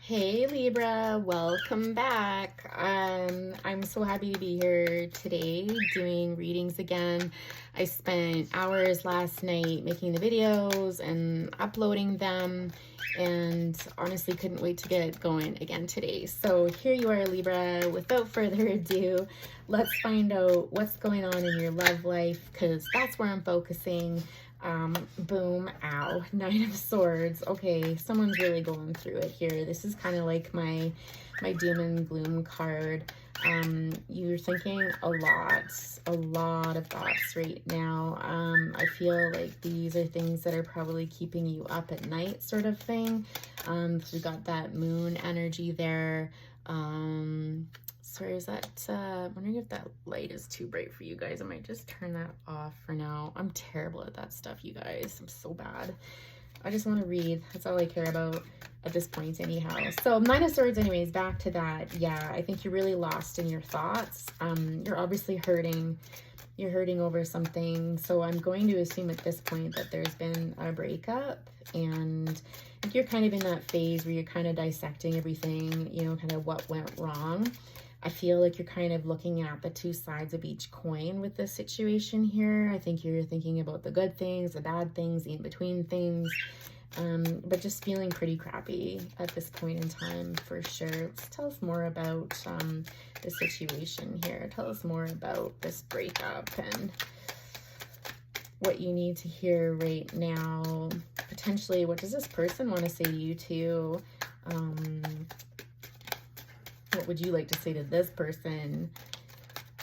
Hey Libra, welcome back. I'm so happy to be here today doing readings again. I spent hours last night making the videos and uploading them, and honestly couldn't wait to get going again today. So here you are, Libra. Without further ado, let's find out what's going on in your love life, because that's where I'm focusing. Boom, ow, Nine of Swords. Okay, someone's really going through it here. This is kind of like my doom and gloom card. You're thinking a lot of thoughts right now. I feel like these are things that are probably keeping you up at night, sort of thing. So we got that moon energy there. Sorry, is that, wondering if that light is too bright for you guys. I might just turn that off for now. I'm terrible at that stuff, you guys. I'm so bad. I just want to read. That's all I care about at this point anyhow. So Nine of Swords anyways, back to that. Yeah, I think you're really lost in your thoughts. You're obviously hurting. You're hurting over something. So I'm going to assume at this point that there's been a breakup, and you're kind of in that phase where you're kind of dissecting everything, you know, kind of what went wrong. I feel like you're kind of looking at the two sides of each coin with this situation here. I think you're thinking about the good things, the bad things, the in-between things, but just feeling pretty crappy at this point in time for sure. Let's tell us more about the situation here. Tell us more about this breakup and what you need to hear right now. Potentially, what does this person want to say to you too? What would you like to say to this person?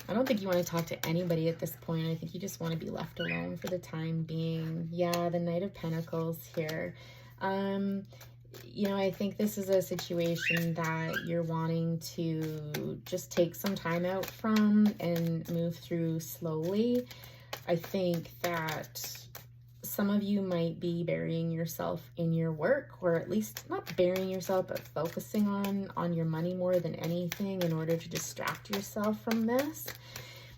I don't think you want to talk to anybody at this point. I think you just want to be left alone for the time being. Yeah, the Knight of Pentacles here. You know, I think this is a situation that you're wanting to just take some time out from and move through slowly. I think that some of you might be burying yourself in your work, or at least not burying yourself, but focusing on your money more than anything in order to distract yourself from this.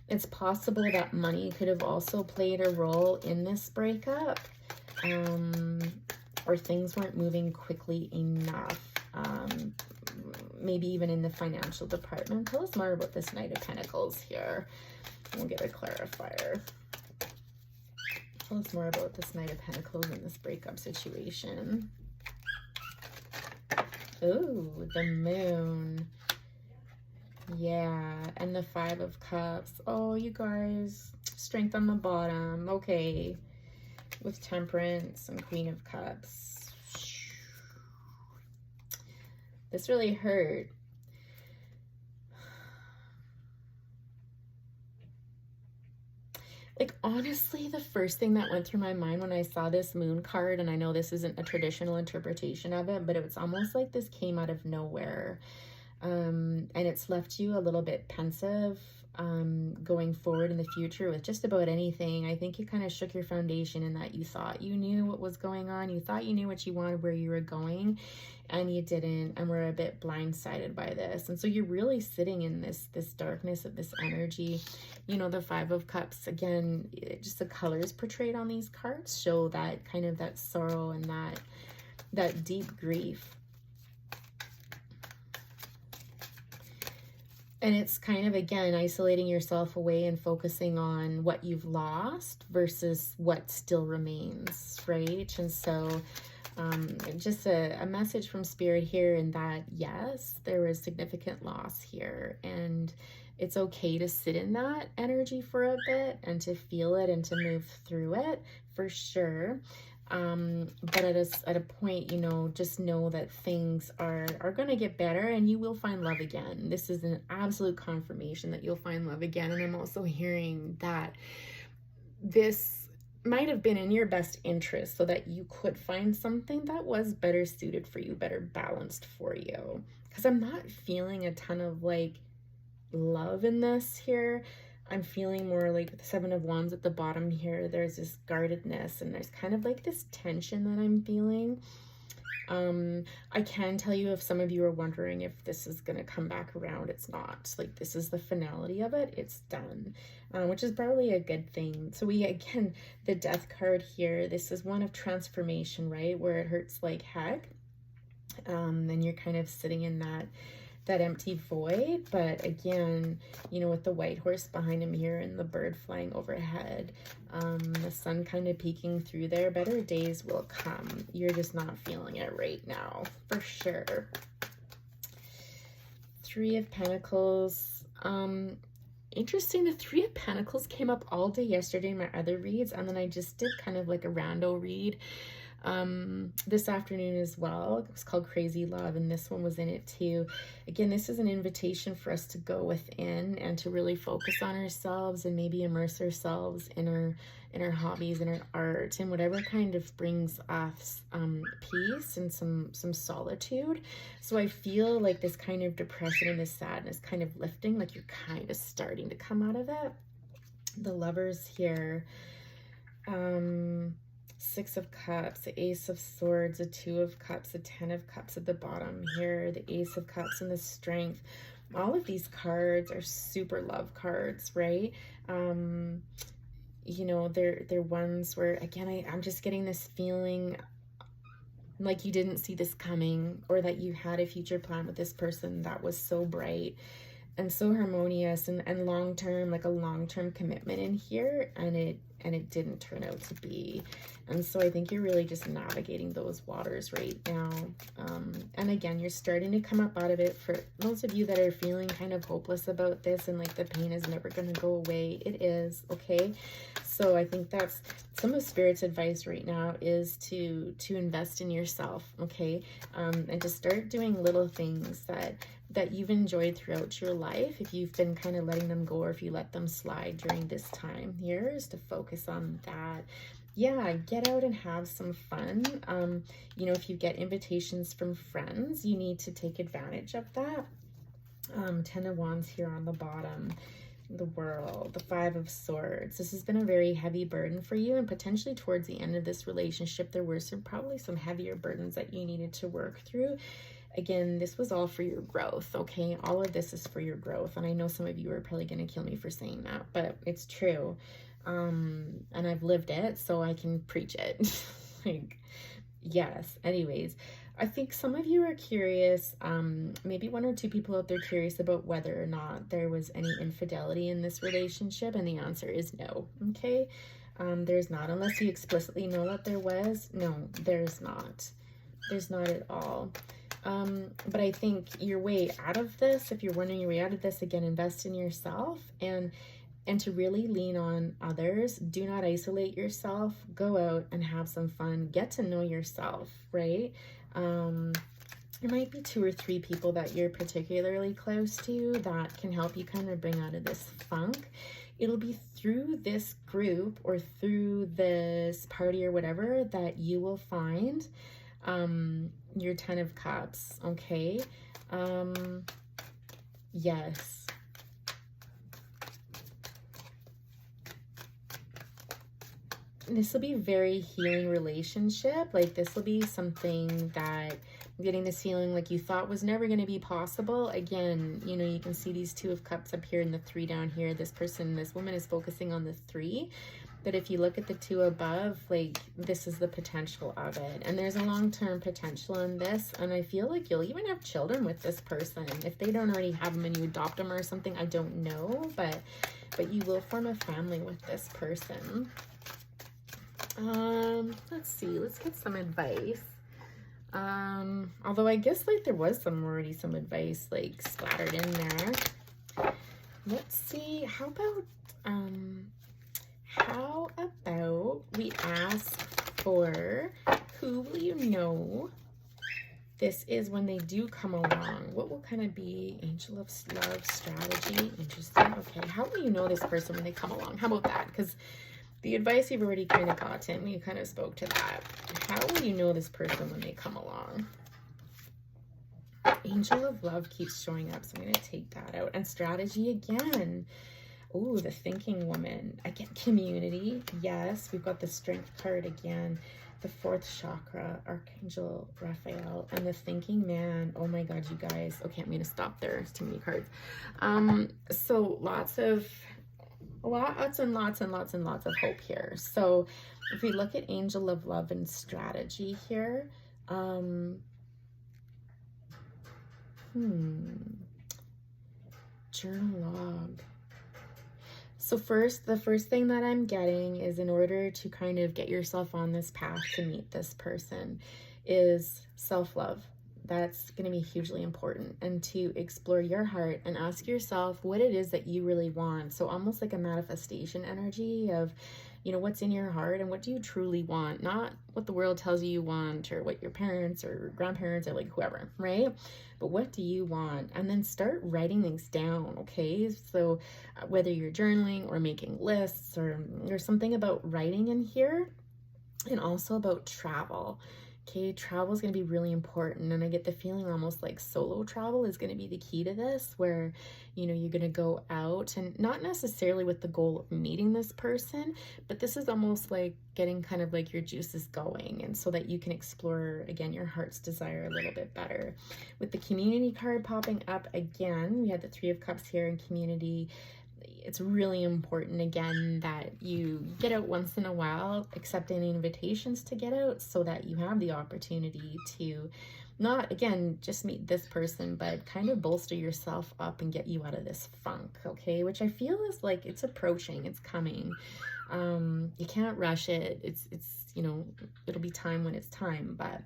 It's possible that money could have also played a role in this breakup, or things weren't moving quickly enough. Maybe even in the financial department. Tell us more about this Knight of Pentacles here. We'll get a clarifier. Tell us more about this Knight of Pentacles in this breakup situation. Ooh, the Moon. Yeah, and the Five of Cups. Oh, you guys. Strength on the bottom. Okay. With Temperance and Queen of Cups. This really hurt. Like, honestly, the first thing that went through my mind when I saw this moon card, and I know this isn't a traditional interpretation of it, but it was almost like this came out of nowhere. And it's left you a little bit pensive going forward in the future with just about anything. I think you kind of shook your foundation in that you thought you knew what was going on. You thought you knew what you wanted, where you were going, and you didn't, and we're a bit blindsided by this. And so you're really sitting in this darkness of this energy. You know, the Five of Cups, again, just the colors portrayed on these cards show that kind of that sorrow and that deep grief. And it's kind of, again, isolating yourself away and focusing on what you've lost versus what still remains, right? And so just a message from Spirit here in that, yes, there was significant loss here, and it's okay to sit in that energy for a bit and to feel it and to move through it for sure. But at a point, you know, just know that things are going to get better and you will find love again. This is an absolute confirmation that you'll find love again. And I'm also hearing that this might have been in your best interest so that you could find something that was better suited for you, better balanced for you. Because I'm not feeling a ton of like love in this here. I'm feeling more like the Seven of Wands at the bottom here. There's this guardedness and there's kind of like this tension that I'm feeling. I can tell you, if some of you are wondering if this is going to come back around, it's not. Like, this is the finality of it. It's done, which is probably a good thing. So we, again, the Death card here, this is one of transformation, right? Where it hurts like heck. And you're kind of sitting in that empty void. But again, you know, with the white horse behind him here and the bird flying overhead, the sun kind of peeking through there, better days will come. You're just not feeling it right now, for sure. Three of Pentacles. Interesting, the Three of Pentacles came up all day yesterday in my other reads, and then I just did kind of like a rando read this afternoon as well. It was called Crazy Love, and this one was in it too. Again, this is an invitation for us to go within and to really focus on ourselves and maybe immerse ourselves in our hobbies and our art and whatever kind of brings us peace and some solitude. So I feel like this kind of depression and this sadness kind of lifting, like you're kind of starting to come out of it. The Lovers here, Six of Cups, the Ace of Swords, the Two of Cups, the Ten of Cups at the bottom here, the Ace of Cups, and the Strength. All of these cards are super love cards, right? You know, they're ones where, again, I'm just getting this feeling like you didn't see this coming, or that you had a future plan with this person that was so bright and so harmonious and long-term, like a long-term commitment in here, and it didn't turn out to be. And so I think you're really just navigating those waters right now. And again, you're starting to come up out of it. For those of you that are feeling kind of hopeless about this and like the pain is never going to go away, it is, okay? So I think that's some of Spirit's advice right now, is to invest in yourself, okay? And to start doing little things that you've enjoyed throughout your life. If you've been kind of letting them go, or if you let them slide during this time here, is to focus on that. Yeah, get out and have some fun. You know, if you get invitations from friends, you need to take advantage of that. Ten of Wands here on the bottom. The World, the Five of Swords. This has been a very heavy burden for you, and potentially towards the end of this relationship, there were probably some heavier burdens that you needed to work through. Again, this was all for your growth, okay? All of this is for your growth. And I know some of you are probably going to kill me for saying that, but it's true. And I've lived it, so I can preach it. Like, yes. Anyways, I think some of you are curious, maybe one or two people out there curious about whether or not there was any infidelity in this relationship, and the answer is no, okay? There's not, unless you explicitly know that there was. No, there's not. There's not at all. But I think your way out of this, if you're wondering your way out of this, again, invest in yourself and to really lean on others. Do not isolate yourself. Go out and have some fun. Get to know yourself, right? There might be two or three people that you're particularly close to that can help you kind of bring out of this funk. It'll be through this group or through this party or whatever that you will find your Ten of Cups, okay? Yes. This will be a very healing relationship. Like, this will be something that I'm getting this feeling like you thought was never going to be possible. Again, you know, you can see these Two of Cups up here and the Three down here. This woman is focusing on the Three. But if you look at the Two above, like, this is the potential of it. And there's a long-term potential in this. And I feel like you'll even have children with this person. If they don't already have them and you adopt them or something, I don't know. But you will form a family with this person. Let's see. Let's get some advice. Although I guess, like, there was some advice, like, splattered in there. Let's see. How about we ask for who will you know this is when they do come along? What will kind of be Angel of Love strategy? Interesting. Okay. How will you know this person when they come along? How about that? Because the advice you've already kind of gotten, you kind of spoke to that. How will you know this person when they come along? Angel of Love keeps showing up, so I'm going to take that out. And strategy again. Oh, the Thinking Woman. Again, community. Yes, we've got the Strength card again. The Fourth Chakra, Archangel Raphael, and the Thinking Man. Oh my God, you guys. Okay, I'm going to stop there. There's too many cards. So lots and lots of hope here. So if we look at Angel of Love and strategy here, Journal log. So the first thing that I'm getting is, in order to kind of get yourself on this path to meet this person, is self-love. That's going to be hugely important, and to explore your heart and ask yourself what it is that you really want. So almost like a manifestation energy of, you know, what's in your heart and what do you truly want, not what the world tells you want or what your parents or grandparents or like whoever, right? But what do you want? And then start writing things down, okay? So whether you're journaling or making lists, or there's something about writing in here, and also about travel. Okay, travel is going to be really important, and I get the feeling almost like solo travel is going to be the key to this, where, you know, you're going to go out, and not necessarily with the goal of meeting this person, but this is almost like getting kind of like your juices going, and so that you can explore, again, your heart's desire a little bit better. With the community card popping up again, we had the Three of Cups here in community. It's really important, again, that you get out once in a while, accept any invitations to get out, so that you have the opportunity to not, again, just meet this person, but kind of bolster yourself up and get you out of this funk, okay? Which I feel is like it's approaching, it's coming. You can't rush it. It's you know, it'll be time when it's time, but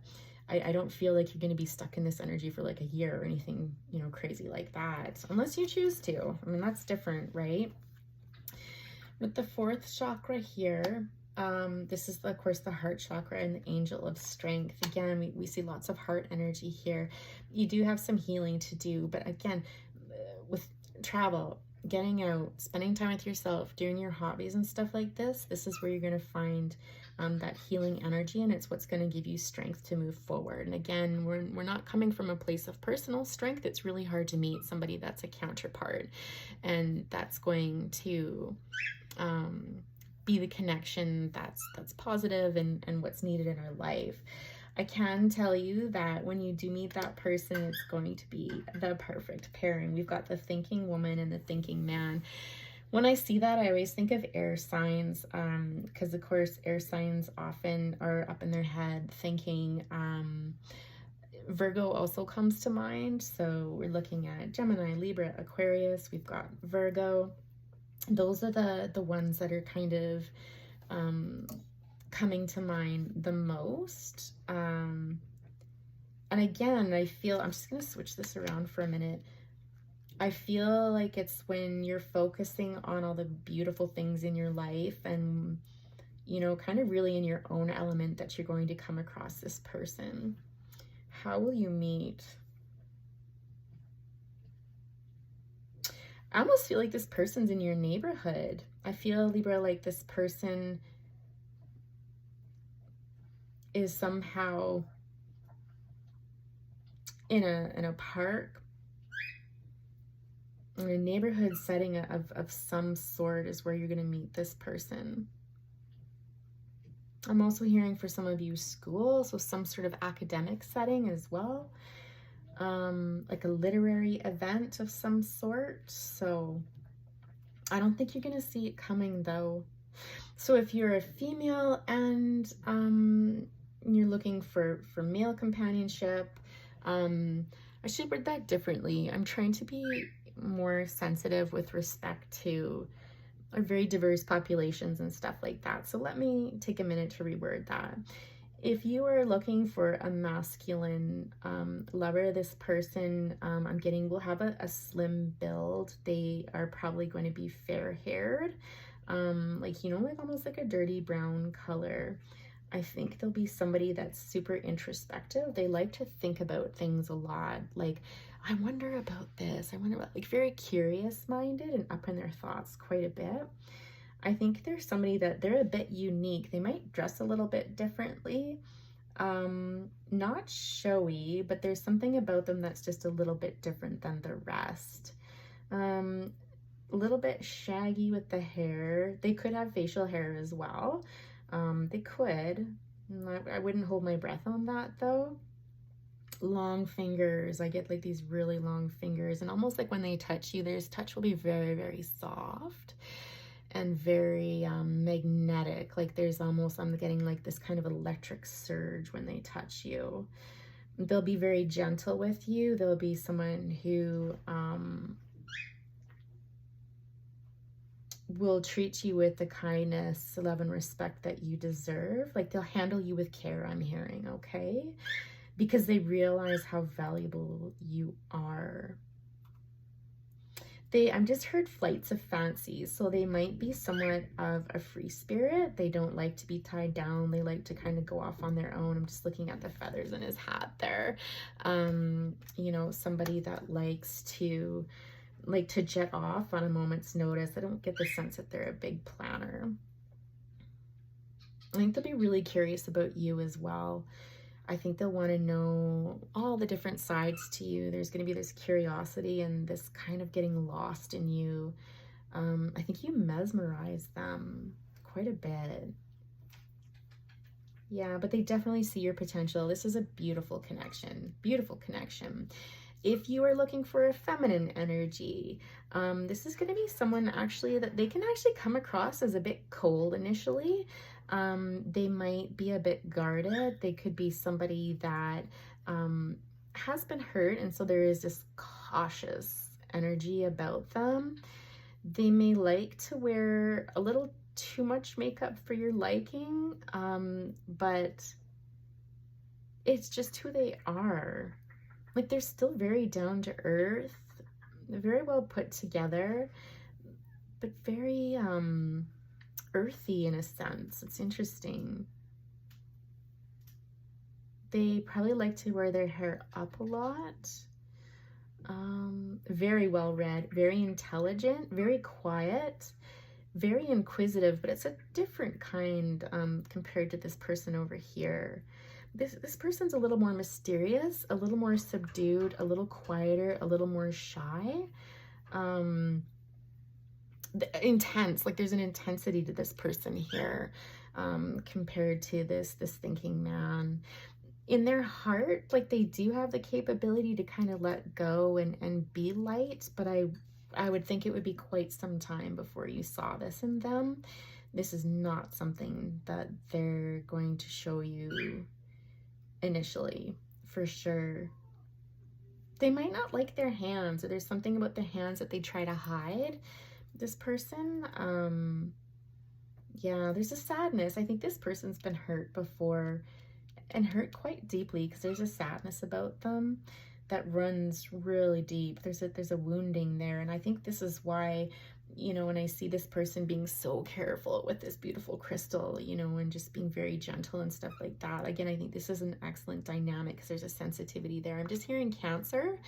I don't feel like you're going to be stuck in this energy for like a year or anything, you know, crazy like that, unless you choose to. I mean, that's different, right? With the fourth chakra here, this is, of course, the heart chakra and the angel of strength. Again, we see lots of heart energy here. You do have some healing to do, but again, with travel, getting out, spending time with yourself, doing your hobbies and stuff like this is where you're going to find that healing energy, and it's what's going to give you strength to move forward. And again, we're not coming from a place of personal strength. It's really hard to meet somebody that's a counterpart, and that's going to be the connection that's positive and what's needed in our life. I can tell you that when you do meet that person, it's going to be the perfect pairing. We've got the thinking woman and the thinking man. When I see that, I always think of air signs, because of course air signs often are up in their head thinking. Virgo also comes to mind. So we're looking at Gemini, Libra, Aquarius. We've got Virgo. Those are the ones that are kind of coming to mind the most. And again, I feel, I'm just going to switch this around for a minute. I feel like it's when you're focusing on all the beautiful things in your life and, you know, kind of really in your own element, that you're going to come across this person. How will you meet? I almost feel like this person's in your neighborhood. I feel, Libra, like this person is somehow in a park, in a neighborhood setting of some sort is where you're going to meet this person. I'm also hearing for some of you school, so some sort of academic setting as well, like a literary event of some sort. So I don't think you're going to see it coming though. So if you're a female and you're looking for male companionship, I should word that differently. I'm trying to be more sensitive with respect to very diverse populations and stuff like that. So let me take a minute to reword that. If you are looking for a masculine lover, this person I'm getting will have a slim build. They are probably going to be fair-haired, like, you know, like almost like a dirty brown color. I think they'll be somebody that's super introspective. They like to think about things a lot. Like, I wonder about this. I wonder about, like, very curious-minded and up in their thoughts quite a bit. I think there's somebody that they're a bit unique. They might dress a little bit differently. Not showy, but there's something about them that's just a little bit different than the rest. A little bit shaggy with the hair. They could have facial hair as well. They could. I wouldn't hold my breath on that though. Long fingers. I get like these really long fingers, and almost like when they touch you, their touch will be very, very soft and very magnetic. Like there's almost, I'm getting like this kind of electric surge when they touch you. They'll be very gentle with you. They'll be someone who will treat you with the kindness, love, and respect that you deserve. Like, they'll handle you with care, I'm hearing, okay? Because they realize how valuable you are. I'm just heard flights of fancy, so they might be somewhat of a free spirit. They don't like to be tied down. They like to kind of go off on their own. I'm just looking at the feathers in his hat there. You know, somebody that likes to jet off on a moment's notice. I don't get the sense that they're a big planner. I think they'll be really curious about you as well. I think they'll want to know all the different sides to you. There's going to be this curiosity and this kind of getting lost in you. I think you mesmerize them quite a bit. Yeah, but they definitely see your potential. This is a beautiful connection. Beautiful connection. If you are looking for a feminine energy, this is going to be someone actually that they can actually come across as a bit cold initially. They might be a bit guarded. They could be somebody that has been hurt, and so there is this cautious energy about them. They may like to wear a little too much makeup for your liking, but it's just who they are. Like, they're still very down to earth, very well put together, but very earthy in a sense. It's interesting. They probably like to wear their hair up a lot. Very well read, very intelligent, very quiet, very inquisitive, but it's a different kind compared to this person over here. This person's a little more mysterious, a little more subdued, a little quieter, a little more shy. Intense, like there's an intensity to this person here compared to this thinking man. In their heart, like, they do have the capability to kind of let go and be light, but I would think it would be quite some time before you saw this in them. This is not something that they're going to show you initially, for sure. They might not like their hands, or there's something about the hands that they try to hide, this person. Yeah, there's a sadness. I think this person's been hurt before, and hurt quite deeply, because there's a sadness about them that runs really deep. There's a wounding there, and I think this is why, you know, when I see this person being so careful with this beautiful crystal, you know, and just being very gentle and stuff like that. Again, I think this is an excellent dynamic because there's a sensitivity there. I'm just hearing Cancer,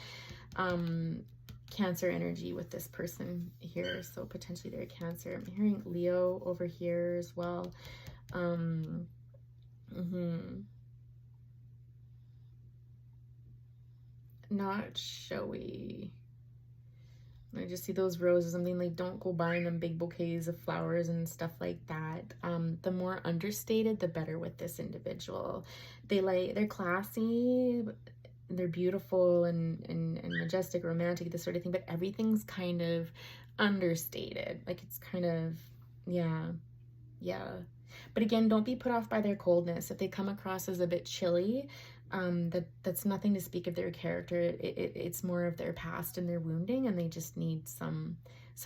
Cancer energy with this person here, so potentially they're Cancer. I'm hearing Leo over here as well. Not showy. I just see those roses. Something like, don't go buying them big bouquets of flowers and stuff like that. The more understated, the better with this individual. They're classy, they're beautiful and majestic, romantic, this sort of thing, but everything's kind of understated. Like, it's kind of, yeah. But again, don't be put off by their coldness. If they come across as a bit chilly, that's nothing to speak of their character. It's more of their past and their wounding, and they just need some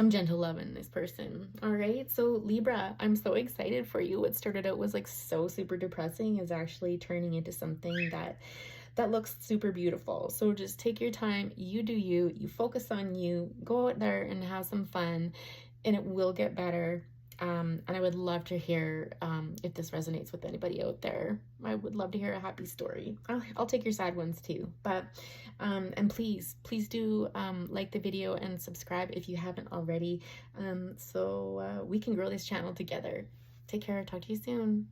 gentle love in this person. All right, so Libra, I'm so excited for you. What started out was like so super depressing is actually turning into something that looks super beautiful. So just take your time, you do you focus on you, go out there and have some fun, and it will get better. And I would love to hear if this resonates with anybody out there. I would love to hear a happy story. I'll take your sad ones too. But and please do like the video and subscribe if you haven't already, so we can grow this channel together. Take care. Talk to you soon.